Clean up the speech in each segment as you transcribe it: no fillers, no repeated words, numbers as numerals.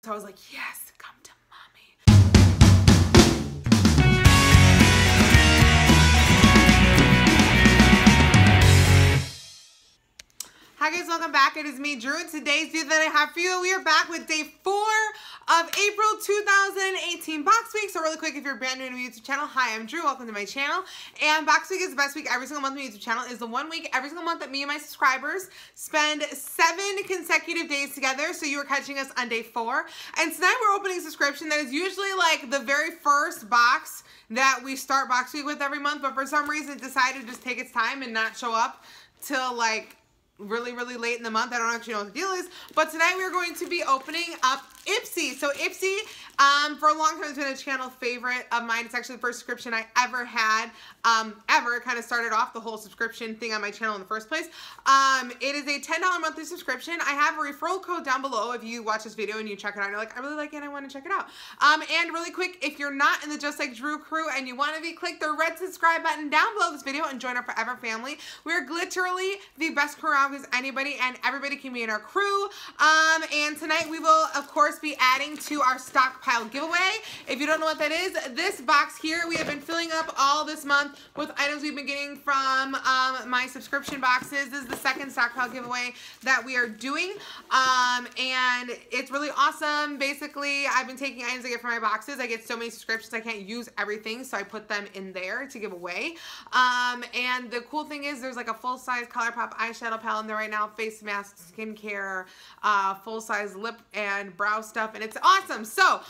So I was like, yes, come to mommy. Hi guys, welcome back. It is me, Drew, and today's video that I have for you, we are back with day 4 of April 2018 Box Week. So really quick, if you're brand new to my YouTube channel, hi, I'm Drew, welcome to my channel. And Box Week is the best week every single month on my YouTube channel. Is the one week every single month that me and my subscribers spend 7 consecutive days together. So you are catching us on day 4. And tonight we're opening a subscription that is usually like the very first box that we start Box Week with every month, but for some reason it decided to just take its time and not show up till like really late in the month. I don't actually know what the deal is, but tonight we're going to be opening up Ipsy. So Ipsy, for a long time, has been a channel favorite of mine. It's actually the first subscription I ever had, ever. It kind of started off the whole subscription thing on my channel in the first place. It is a $10 monthly subscription. I have a referral code down below if you watch this video and you check it out and you're like, I really like it, I want to check it out. And really quick, if you're not in the Just Like Drew crew and you want to be, click the red subscribe button down below this video and join our forever family. We're literally the best crew around because anybody and everybody can be in our crew. And tonight we will, of course, be adding to our stockpile giveaway. If you don't know what that is, this box here, we have been filling up all this month with items we've been getting from my subscription boxes. This is the second stockpile giveaway that we are doing. And it's really awesome. Basically, I've been taking items I get from my boxes. I get so many subscriptions, I can't use everything, so I put them in there to give away. And the cool thing is there's like a full-size ColourPop eyeshadow palette in there right now, face mask, skincare, full-size lip and brow stuff, and it's awesome. So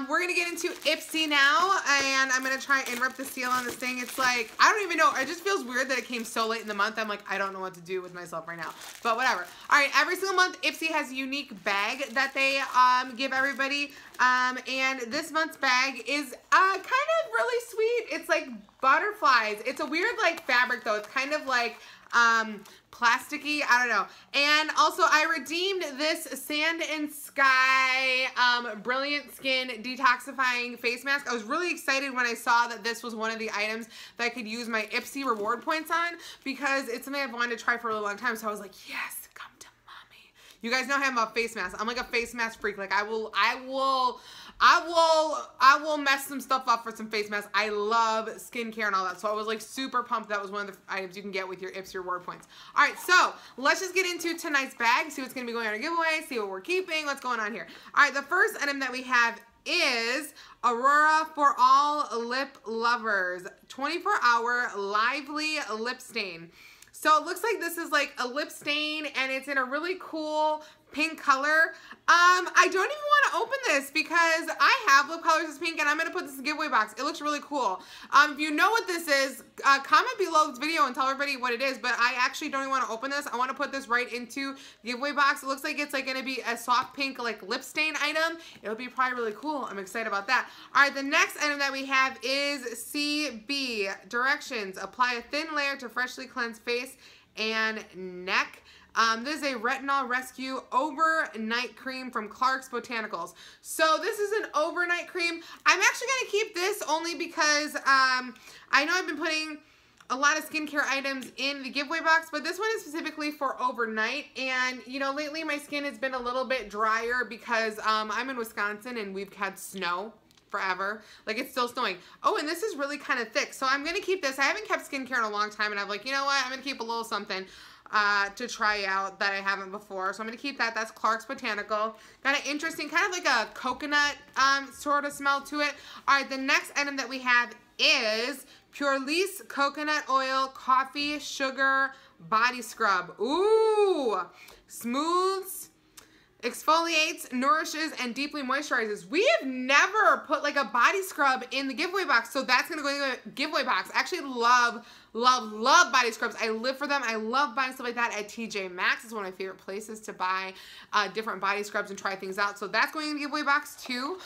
we're gonna get into Ipsy now, and I'm gonna try and rip the seal on this thing. It's like, I don't even know, it just feels weird that it came so late in the month. I'm like, I don't know what to do with myself right now, but whatever. All right, every single month Ipsy has a unique bag that they give everybody, and this month's bag is kind of really sweet. It's like butterflies. It's a weird like fabric though. It's kind of like plasticky, I don't know. And also I redeemed this Sand and Sky Brilliant Skin Detoxifying Face Mask. I was really excited when I saw that this was one of the items that I could use my Ipsy reward points on, because it's something I've wanted to try for a really long time. So I was like, yes, come to mommy. You guys know how I'm about face masks. I'm like a face mask freak. Like I will mess some stuff up for some face masks. I love skincare and all that. So I was like super pumped. That was one of the items you can get with your Ipsy reward points. All right, so let's just get into tonight's bag, see what's going to be going on our giveaway, see what we're keeping, what's going on here. All right, the first item that we have is Aurora for All Lip Lovers 24-hour lively lip stain. So it looks like this is like a lip stain, and it's in a really cool pink color. I don't even want to open this because I have lip colors as pink, and I'm going to put this in the giveaway box. It looks really cool. If you know what this is, comment below this video and tell everybody what it is, but I actually don't even want to open this. I want to put this right into the giveaway box. It looks like it's like going to be a soft pink like lip stain item. It'll be probably really cool. I'm excited about that. All right, the next item that we have is CB Directions. Apply a thin layer to freshly cleanse face and neck. This is a Retinol Rescue Overnight Cream from Clark's Botanicals. So this is an overnight cream. I'm actually going to keep this only because I know I've been putting a lot of skincare items in the giveaway box, but this one is specifically for overnight. And, you know, lately my skin has been a little bit drier because I'm in Wisconsin and we've had snow forever. Like, it's still snowing. Oh, and this is really kind of thick. So I'm going to keep this. I haven't kept skincare in a long time, and I'm like, you know what? I'm going to keep a little something to try out that I haven't before. So I'm going to keep that. That's Clark's Botanical. Got an interesting, kind of like a coconut sort of smell to it. All right, the next item that we have is Pure Lease Coconut Oil Coffee Sugar Body Scrub. Ooh! Smooths, exfoliates, nourishes, and deeply moisturizes. We have never put like a body scrub in the giveaway box, so that's gonna go in the giveaway box. I actually love body scrubs. I live for them. I love buying stuff like that at TJ Maxx. It's one of my favorite places to buy different body scrubs and try things out. So that's going in the giveaway box too.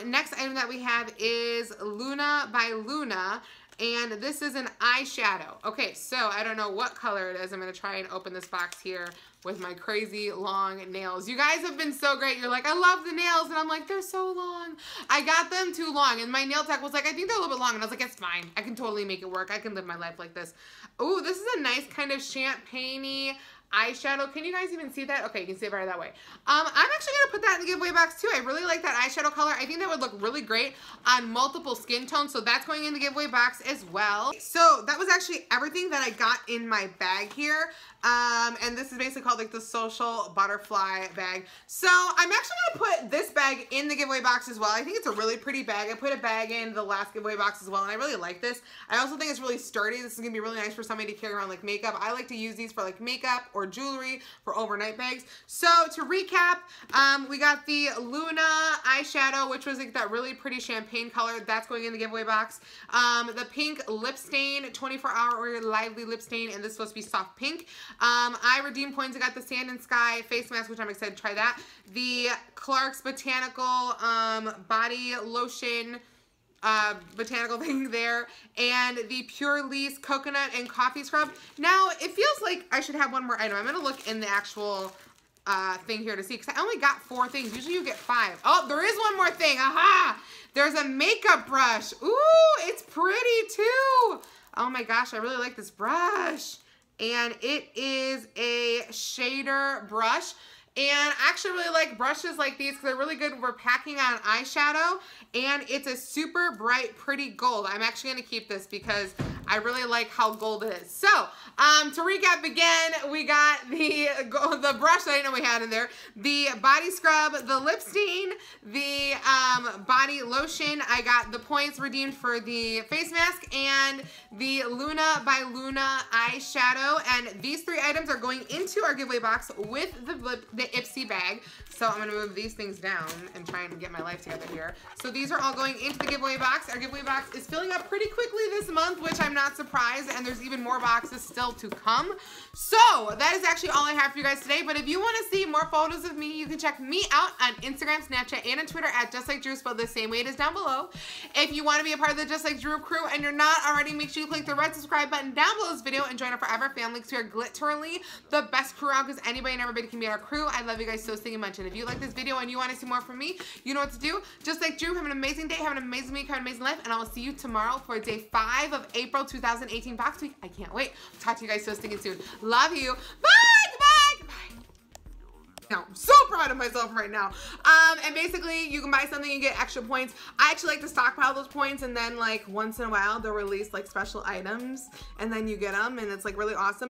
Next item that we have is Luna by Luna. And this is an eyeshadow. Okay, so I don't know what color it is. I'm going to try and open this box here with my crazy long nails. You guys have been so great. You're like, I love the nails. And I'm like, they're so long. I got them too long. And my nail tech was like, I think they're a little bit long. And I was like, it's fine. I can totally make it work. I can live my life like this. Ooh, this is a nice kind of champagne-y eyeshadow. Can you guys even see that? Okay, you can see it better that way. I'm actually going to put that in the giveaway box too. I really like that eyeshadow color. I think that would look really great on multiple skin tones, so that's going in the giveaway box as well. So that was actually everything that I got in my bag here. And this is basically called like the social butterfly bag. So I'm actually going to put this bag in the giveaway box as well. I think it's a really pretty bag. I put a bag in the last giveaway box as well, and I really like this. I also think it's really sturdy. This is going to be really nice for somebody to carry around like makeup. I like to use these for like makeup or jewelry for overnight bags. So to recap, we got the Luna eyeshadow, which was like that really pretty champagne color. That's going in the giveaway box. The pink lip stain, 24-hour or lively lip stain, and this is supposed to be soft pink. I redeemed points. I got the Sand and Sky face mask, which I'm excited to try that. The Clarks Botanical body lotion botanical thing there, and the Pure Lease coconut and coffee scrub. Now it feels like I should have one more item. I'm gonna look in the actual thing here to see, because I only got 4 things. Usually you get 5. Oh, there is one more thing. Aha! There's a makeup brush. Ooh, it's pretty too. Oh my gosh, I really like this brush. And it is a shader brush. And I actually really like brushes like these because they're really good for packing on eyeshadow. And it's a super bright, pretty gold. I'm actually going to keep this because I really like how gold it is. So, to recap again, we got the brush that I didn't know we had in there, the body scrub, the lip stain, the body lotion. I got the points redeemed for the face mask and the Luna by Luna eyeshadow. And these 3 items are going into our giveaway box with the Ipsy bag. So I'm going to move these things down and try and get my life together here. So these are all going into the giveaway box. Our giveaway box is filling up pretty quickly this month, which I'm not surprised, and there's even more boxes still to come. So that is actually all I have for you guys today. But if you want to see more photos of me, you can check me out on Instagram, Snapchat, and on Twitter at Justlikedrew, spelled the same way it is down below. If you want to be a part of the Just Like Drew crew and you're not already, make sure you click the red subscribe button down below this video and join our forever family, because we are literally the best crew out, because anybody and everybody can be our crew. I love you guys so stinking much. And if you like this video and you want to see more from me, you know what to do. Just like Drew, have an amazing day, have an amazing week, have an amazing life, and I will see you tomorrow for day 5 of April 2018 box week. I can't wait. Talk to you guys so stinking soon. Love you. Bye. Goodbye. Goodbye. Now, I'm so proud of myself right now. And basically, you can buy something and get extra points. I actually like to stockpile those points, and then like once in a while they'll release like special items, and then you get them, and it's like really awesome.